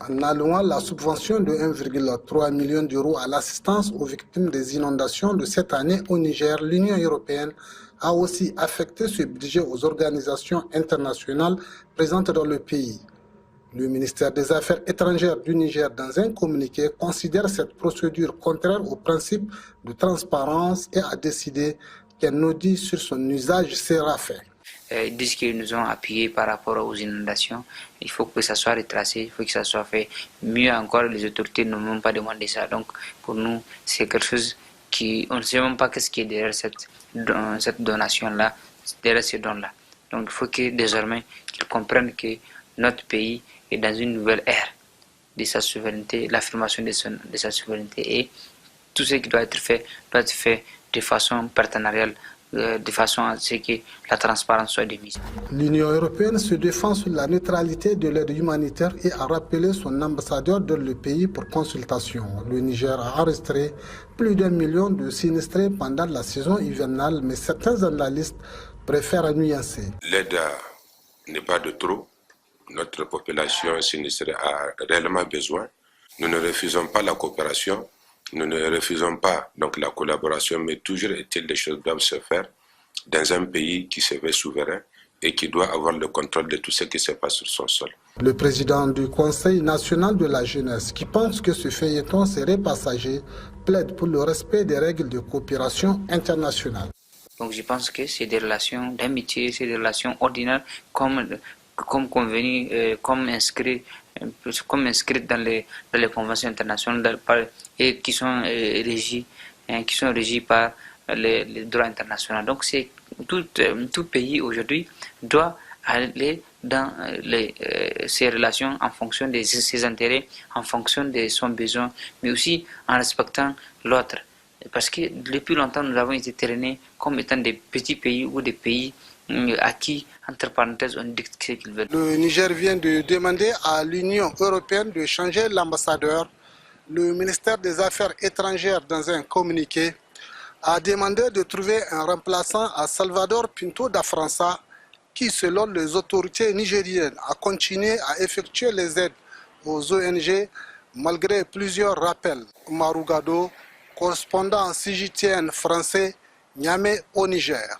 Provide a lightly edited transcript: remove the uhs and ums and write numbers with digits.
En allouant la subvention de 1,3 million d'euros à l'assistance aux victimes des inondations de cette année au Niger, l'Union européenne a aussi affecté ce budget aux organisations internationales présentes dans le pays. Le ministère des Affaires étrangères du Niger, dans un communiqué, considère cette procédure contraire au principe de transparence et a décidé qu'un audit sur son usage sera fait. Ils disent qu'ils nous ont appuyés par rapport aux inondations. Il faut que ça soit retracé, il faut que ça soit fait. Mieux encore, les autorités ne m'ont pas demandé ça. Donc, pour nous, c'est quelque chose on ne sait même pas qu'est-ce qui est derrière cette donation-là, derrière ces dons-là. Donc, il faut que désormais qu'ils comprennent que notre pays est dans une nouvelle ère de sa souveraineté, l'affirmation de sa souveraineté, et tout ce qui doit être fait de façon partenariale, de façon à ce que la transparence soit de mise. L'Union européenne se défend sur la neutralité de l'aide humanitaire et a rappelé son ambassadeur dans le pays pour consultation. Le Niger a enregistré plus d'1 million de sinistrés pendant la saison hivernale, mais certains analystes préfèrent nuancer. L'aide n'est pas de trop. Notre population sinistrée a réellement besoin. Nous ne refusons pas la coopération. Nous ne refusons pas donc la collaboration, mais toujours est-il les choses doivent se faire dans un pays qui se veut souverain et qui doit avoir le contrôle de tout ce qui se passe sur son sol. Le président du Conseil national de la jeunesse, qui pense que ce feuilleton serait passager, plaide pour le respect des règles de coopération internationale. Donc je pense que c'est des relations d'amitié, c'est des relations ordinaires comme convenu, comme inscrites dans les conventions internationales et qui sont régies par les droits internationaux. Donc c'est tout pays aujourd'hui doit aller dans ses relations en fonction de ses intérêts, en fonction de son besoin, mais aussi en respectant l'autre. Parce que depuis longtemps, nous avons été traînés comme étant des petits pays ou des pays à qui, entre parenthèses, on dicte ce qu'ils veulent. Le Niger vient de demander à l'Union européenne de changer l'ambassadeur. Le ministère des Affaires étrangères, dans un communiqué, a demandé de trouver un remplaçant à Salvador Pinto da França, qui, selon les autorités nigériennes, a continué à effectuer les aides aux ONG malgré plusieurs rappels. Marugado, correspondant CGTN français, Niamey au Niger.